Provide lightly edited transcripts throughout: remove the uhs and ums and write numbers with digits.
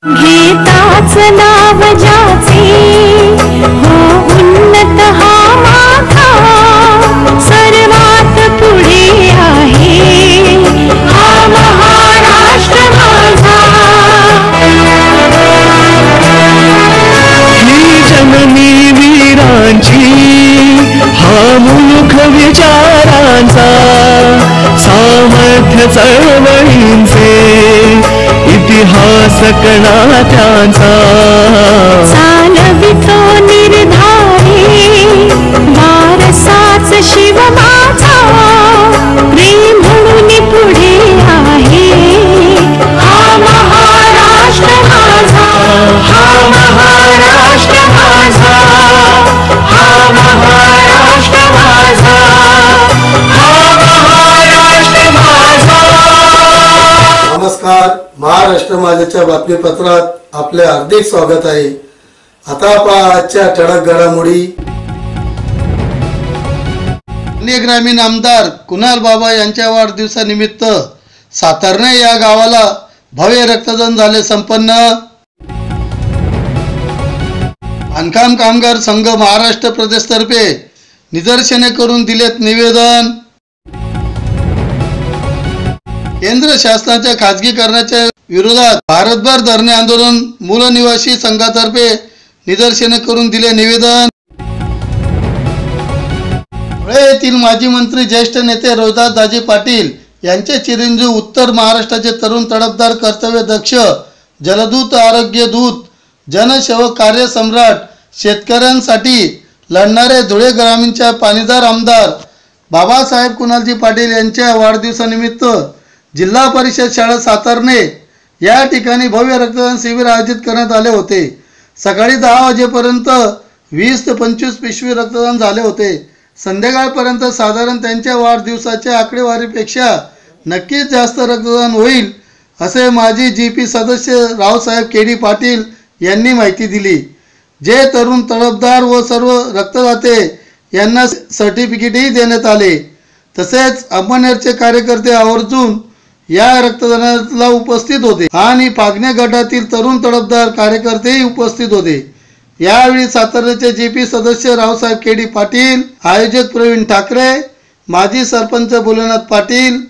घेताच नाव ज्याचे हो उन्नत हा माथा सर्वात पुढे आहे हा महाराष्ट्र माझा। ही जननी वीरांची हा मुलुख विचारांचा सामर्थ्य चळवळींचे इतिहास कणा त्यांचा चालवितो निर्धारी वारसाच शिव माझा प्रेम म्हणून पुढे आहे हा महाराष्ट्र माझा हा महाराष्ट्र माझा हा महाराष्ट्र माझा हा महाराष्ट्र माझा। नमस्कार, महाराष्ट्र माझ्याच्या बातमीपत्रात आपले हार्दिक स्वागत आहे। आता पहा आजच्या ठळक घडामोडी। ग्रामीण आमदार कुणाल बाबा यांच्या वाढदिवसानिमित्त सातारणे या गावाला भव्य रक्तदान झाले संपन्न। बांधकाम कामगार संघ महाराष्ट्र प्रदेशतर्फे निदर्शने करून दिलेत निवेदन। केंद्र शासनाच्या खाजगीकरणाच्या विरोधात भारतभर धरणे आंदोलन मूल निवासी संघातर्फे निदर्शने करून दिले निवेदन। धुळे येथील माजी मंत्री ज्येष्ठ नेते रोहिदास दाजी पाटील यांचे चिरंजीव उत्तर महाराष्ट्राचे तरुण तडफदार कर्तव्य दक्ष जलदूत आरोग्य दूत जनसेवक कार्य सम्राट शेतकऱ्यांसाठी लढणारे धुळे ग्रामीणच्या पाणीदार आमदार बाबासाहेब कुणालजी पाटील यांच्या वाढदिवसानिमित्त जिल्हा परिषद शाळा सातारणे या ठिकाणी भव्य रक्तदान शिबिर आयोजित करण्यात आले होते। सकाळी 10 वाजेपर्यंत 20 ते 25 पिशवी रक्तदान झाले होते। संध्याकाळपर्यंत साधारण त्यांच्या वाढदिवसाच्या आकडेवारीपेक्षा नक्कीच जास्त रक्तदान होईल असे माजी जीपी सदस्य रावसाहेब केडी पाटील यांनी माहिती दिली। जे तरुण तडफदार व सर्व रक्तदाते यांना सर्टिफिकेटही देण्यात आले। तसेच अंबनेरचे कार्यकर्ते आवर्जून या रक्तदानाला उपस्थित होते आणि पागणे गटातील तरुण तडफदार कार्यकर्तेही उपस्थित होते। यावेळी सातारचे जीपी सदस्य रावसाहेब केडी पाटील, आयोजक प्रवीण ठाकरे, माजी सरपंच भोलेनाथ पाटील,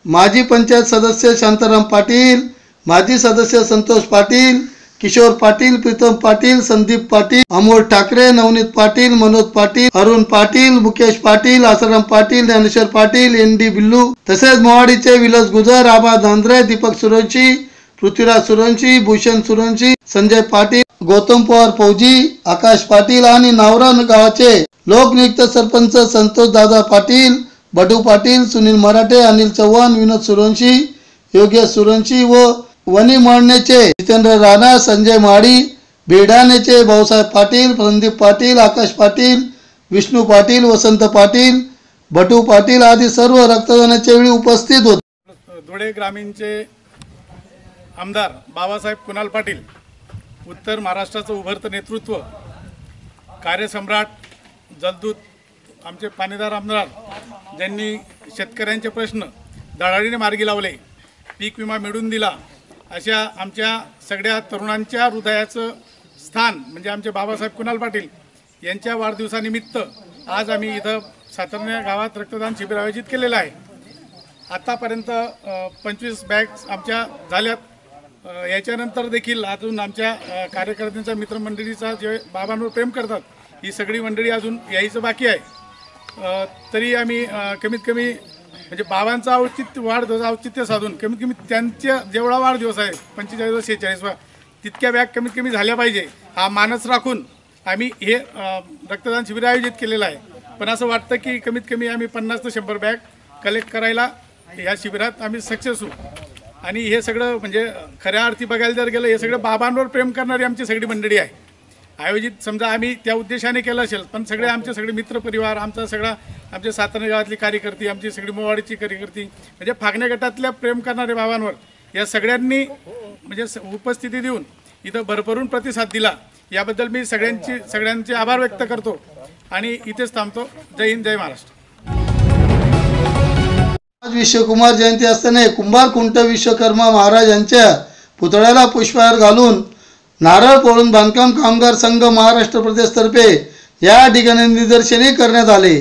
माजी पंचायत सदस्य शांताराम पाटील, माजी सदस्य संतोष पाटील, किशोर पाटील, प्रीतम पाटील, संदीप पाटील, अमोल ठाकरे, नवनीत पाटील, मनोज पाटील, अरुण पाटील, मुकेश पाटील, आसाराम पाटील, ज्ञानेश्वर पाटील, एनडी बिल्लू तसेच मोवाडीचे विलास गुजर, आबा धांद्रे, दीपक सुरवंशी, पृथ्वीराज सुरवंशी, भूषण सुरवंशी, संजय पाटील, गौतम पवार फौजी, आकाश पाटील आणि नावरा गावाचे लोकनियुक्त सरपंच संतोष दादा पाटील, बडू पाटील, सुनील मराठे, अनिल चव्हाण, विनोद सुरवंशी, योगेश सुरवंशी व वनी मळणेचे जितेंद्र राणा, संजय माडी, बेडानेचे भाऊसाहेब पाटील, संदीप पाटील, आकाश पाटील, विष्णू पाटील, वसंत पाटील, बटू पाटील आदी सर्व रक्तदानाच्या वेळी उपस्थित होते। धुळे ग्रामीणचे आमदार बाबासाहेब कुणाल पाटील, उत्तर महाराष्ट्राचं उभरतं नेतृत्व, कार्यसम्राट, जलदूत, आमचे पाणीदार आमदार ज्यांनी शेतकऱ्यांचे प्रश्न धडाडीने मार्गी लावले, पीक विमा मिळवून दिला, अशा आमच्या सगळ्या तरुणांच्या हृदयाचं स्थान म्हणजे आमचे बाबासाहेब कुणाल पाटील यांच्या वाढदिवसानिमित्त आज आम्ही इथं सातारणे गावात रक्तदान शिबिर आयोजित केलेलं आहे। आतापर्यंत 25 बॅग्स आमच्या झाल्यात। याच्यानंतर देखील अजून आमच्या कार्यकर्त्यांच्या मित्रमंडळीचा जे बाबांवर प्रेम करतात ही सगळी मंडळी अजून यायचं बाकी आहे। तरी आम्ही कमीत कमी म्हणजे बाबांचा वाढदिवस औचित्य साधून कमीत कमी त्यांच्या जेवढा वाढदिवस आहे 45 46 तितक्या बॅग कमीत कमी झाल्या पाहिजे हा मानस राखून आम्ही हे रक्तदान शिबिर आयोजित केलेलं आहे। पण असं वाटतं की कमीत कमी आम्ही 50 ते 100 बॅग कलेक्ट करायला या शिबिरात आम्ही सक्सेस होऊ। आणि हे सगळं म्हणजे खऱ्या अर्थी बघायला जर गेलं हे सगळं बाबांवर प्रेम करणारी आमची सगळी मंडळी आहे। आयोजित समजा आम्ही त्या उद्देशाने केलं असेल पण सगळे आमचे सगळे मित्रपरिवार, आमचा सगळा आमचे सातारणे गावातली कार्यकर्ती, आमची सगळी मोवाडीची कार्यकर्ती म्हणजे फागणे गटातल्या प्रेम करणारे बाबांवर या सगळ्यांनी म्हणजे उपस्थिती देऊन इथं भरभरून प्रतिसाद दिला। याबद्दल मी सगळ्यांचे आभार व्यक्त करतो आणि इथेच थांबतो। जय हिंद, जय महाराष्ट्र। आज विश्वकुमार जयंती असताना कुंभार कुंट विश्वकर्मा महाराज यांच्या पुतळ्याला पुष्पहार घालून नारळ फोडून बांधकाम कामगार संघ महाराष्ट्र प्रदेशतर्फे या ठिकाणी निदर्शने करण्यात आले.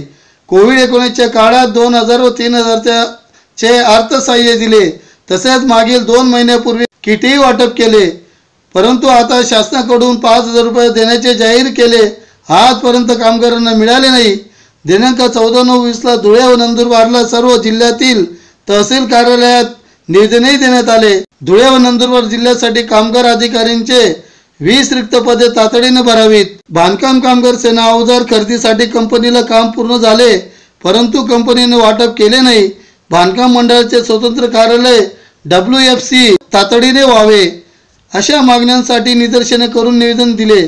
कोविड-19च्या काळात 2000 व 3000 चे अर्थसहाय्य दिले. तसेच मागील 2 महिन्यापूर्वी किटही वाटप केले. परंतु आता शासनाकडून 5000 रुपये देण्याचे जाहीर केले. आजपर्यंत कामगारांना मिळाले नाही. दिनांक 14/9/20 धुळे व नंदुरबारला सर्व जिल्ह्यातील तहसील कार्यालयात निवेदनही देण्यात आले. धुळे व नंदुरबार जिल्ह्यासाठी कामगार अधिकाऱ्यांचे 20 रिक्त पदे तातडीने भरावीत. बांधकाम कामगार सेना अवजार खरेदीसाठी कंपनीला काम पूर्ण झाले, परंतु कंपनीने वाटप केले नाही. बांधकाम मंडळाचे स्वतंत्र कार्यालय WFC तातडीने व्हावे अशा मागण्यांसाठी निदर्शने करून निवेदन दिले.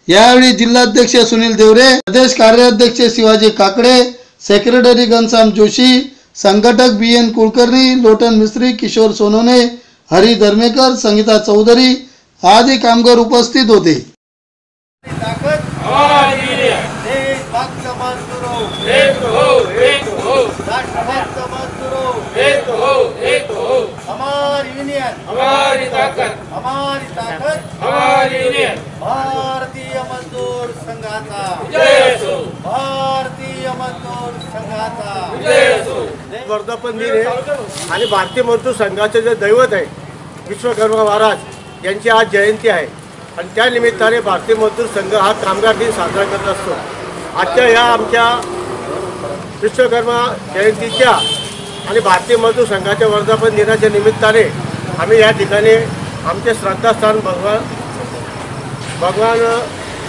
यावेळी जिल्हाध्यक्ष सुनील देवरे, प्रदेश कार्याध्यक्ष शिवाजी काकडे, सेक्रेटरी घनश्याम जोशी, संघटक BN कुलकर्णी, लोटन मिस्त्री, किशोर सोनवणे, हरी धर्मेकर, संगीता चौधरी आदी कामगार उपस्थित होते. हमारी यूनियन हमारी ताकत हमारी ताकत हमारी यूनियन. भारतीय मजदूर संघाचा जय असो. भारतीय मजदूर संघाचा जय असो. वर्धापन दिन आहे आणि भारतीय मजदूर संघाचे जे दैवत आहे विश्वकर्मा महाराज यांची आज जयंती आहे आणि त्या निमित्ताने भारतीय मजदूर संघ हा कामगार दिन साजरा करत असतो. आजच्या या आमच्या विश्वकर्मा जयंतीच्या आणि भारतीय मजदूर संघाच्या वर्धापन दिनाच्या निमित्ताने आम्ही या ठिकाणी आमचे श्रद्धास्थान भगवान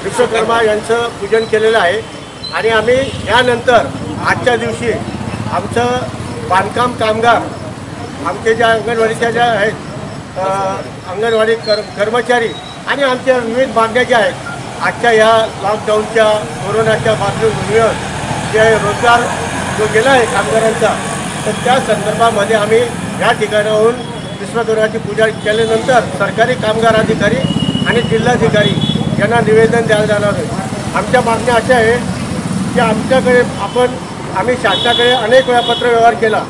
विश्वकर्मा यांचं पूजन केलेलं आहे आणि आम्ही यानंतर आजच्या दिवशी आमचं बांधकाम कामगार आमचे ज्या अंगणवाडीच्या ज्या आहेत अंगणवाडी कर्मचारी आणि आमच्या विविध मागण्या ज्या आहेत आजच्या या लॉकडाऊनच्या कोरोनाच्या पार्श्वभूमीवर जे रोजगार जो गेला आहे कामगारांचा, तर त्या संदर्भामध्ये आम्ही या ठिकाणाहून विश्वकर्माची पूजा केल्यानंतर सरकारी कामगार अधिकारी आणि जिल्हाधिकारी यांना निवेदन द्यायला जाणार आहे. आमच्या मागण्या अशा आहे की आम्ही शासनाकडे अनेक वेळा पत्रव्यवहार केला,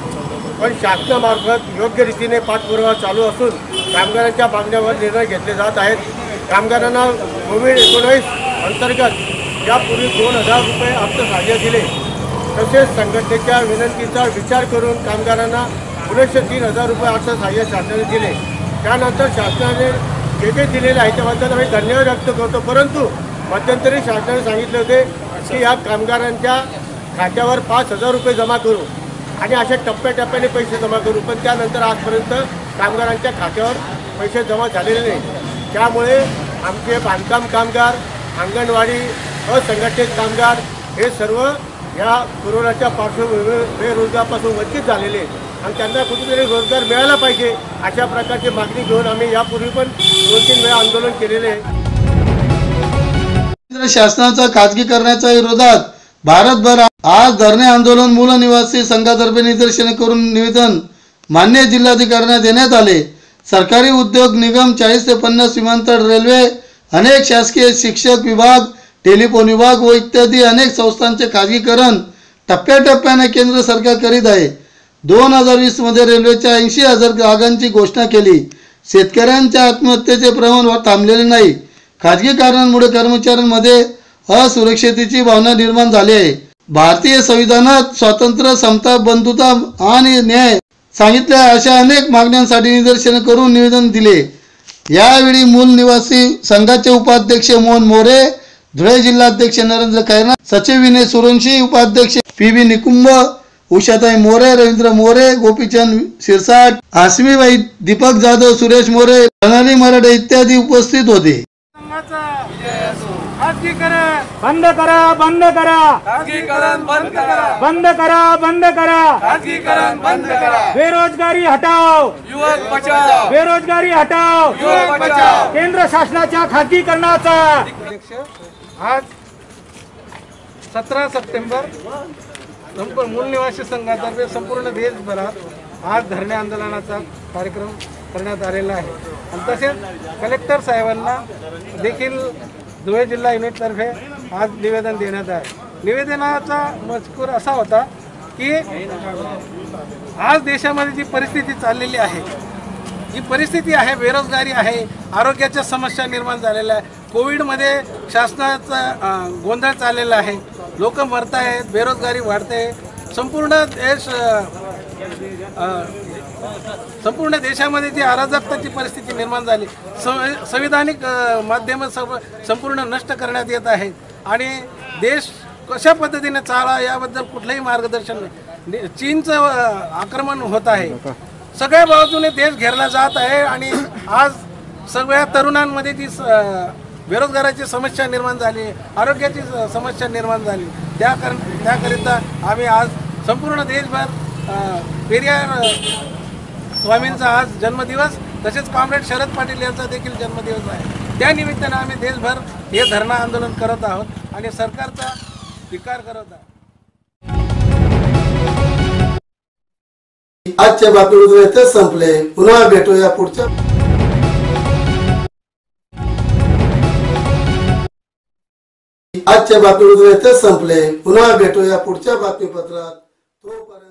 पण शासनामार्फत योग्य रीतीने पाठपुरावा चालू असून कामगारांच्या मागण्यावर निर्णय घेतले जात आहेत. कामगारांना कोविड-19 अंतर्गत यापूर्वी 2000 रुपये अर्थसहाय्य दिले. तसेच संघटनेच्या विनंतीचा विचार करून कामगारांना पुरेसे 3000 रुपये अर्थसहाय्य शासनाने दिले. त्यानंतर शासनाने जे दिलेले आहे त्याबद्दल आम्ही धन्यवाद व्यक्त करतो. परंतु मध्यंतरी शासनाने सांगितले होते की या कामगारांच्या खात्यावर 5000 रुपये जमा करू आणि अशा टप्प्याटप्प्याने पैसे जमा करू, पण त्यानंतर आजपर्यंत कामगारांच्या खात्यावर पैसे जमा झालेले नाही. त्यामुळे आमचे बांधकाम कामगार, अंगणवाडी, असंघटित कामगार हे सर्व या कोरोनाच्या पार्श्वभूमीवर बेरोजगारापासून वंचित झालेले आणि त्यांना कुठेतरी रोजगार मिळाला पाहिजे अशा प्रकारची मागणी घेऊन आम्ही यापूर्वी पण 2-3 वेळा आंदोलन केलेले आहे. केंद्र शासनाचा खाजगीकरणाच्या विरोधात भारतभर आज धरणे आंदोलन मूल निवासी संघातर्फे निदर्शने करून निवेदन मान्य जिल्हाधिकाऱ्यांना देण्यात आले. सरकारी उद्योग निगम, 40 ते 50 विमानतळ, रेल्वे, अनेक शासकीय शिक्षक विभाग, टेलिफोन विभाग व इत्यादी अनेक संस्थांचे खाजगीकरण टप्प्याटप्प्याने केंद्र सरकार करीत आहे. 2020 मध्ये रेल्वेच्या 80,000 जागांची घोषणा केली. शेतकऱ्यांच्या आत्महत्येचे प्रमाण थांबलेले नाही. खाजगीकरणामुळे कर्मचाऱ्यांमध्ये असुरक्षिततेची भावना निर्माण झाली आहे. भारतीय संविधानात स्वातंत्र्य, समता, बंधुता आणि न्याय सांगितले अशा अनेक मागण्यांसाठी निदर्शने करून निवेदन दिले. यावेळी मूल निवासी संघाचे उपाध्यक्ष मोहन मोरे, धुळे जिल्हाध्यक्ष नरेंद्र खैरनार, सचिव विनय सुरवंशी, उपाध्यक्ष PB निकुंभ, उषाताई मोरे, रवींद्र मोरे, गोपीचंद शिरसाट, आसमीबाई, दीपक जाधव, सुरेश मोरे, प्रणाली मराठे इत्यादी उपस्थित होते. बंद करा, बंद करा, खाजगीकरण बंद करा, बंद करा, बंद करा, खाजगीकरण बंद करा. बेरोजगारी हटाओ, युवक बचाओ, बेरोजगारी हटाओ, युवक बचाओ. केंद्र शासनाच्या खाजगीकरणाचा आज 17 सप्टेंबर मूल निवासी संघातर्फे संपूर्ण देशभरात आज धरणे आंदोलनाचा कार्यक्रम करण्यात आलेला आहे आणि तसेच कलेक्टर साहेबांना देखील धुळे जिल्हा युनिटतर्फे आज निवेदन देण्यात आहे. निवेदनाचा मजकूर असा होता की आज देशामध्ये जी परिस्थिती चाललेली आहे जी परिस्थिती आहे, बेरोजगारी आहे, आरोग्याच्या समस्या निर्माण झालेल्या आहे, कोविडमध्ये शासनाचा गोंधळ चाललेला आहे, लोक मरत आहेत, बेरोजगारी वाढते, संपूर्ण देशामध्ये जी अराजकताची परिस्थिती निर्माण झाली, संविधानिक माध्यम संपूर्ण नष्ट करण्यात येत आहेत आणि देश कशा पद्धतीने चालवा याबद्दल कुठलंही मार्गदर्शन नाही. चीनचं आक्रमण होत आहे, सगळ्या बाजूने देश घेरला जात आहे आणि आज सगळ्या तरुणांमध्ये जी बेरोजगाराची समस्या निर्माण झाली, आरोग्याची समस्या निर्माण झाली, त्याकरिता आम्ही आज संपूर्ण देशभर पेरियार स्वामींचा आज जन्मदिवस तसेच कॉम्रेड शरद पाटील यांचा देखील जन्मदिवस आहे. त्या निमित्तानं आम्ही देशभर हे धरणं आंदोलन करत आहोत आणि सरकारचा धिक्कार करत आहोत. आजच्या बातमीपत्र इथे संपले. पुन्हा भेटूया पुढच्या बातमीपत्र इथे संपले. पुन्हा भेटूया पुढच्या बातमीपत्रात. तोपर्यंत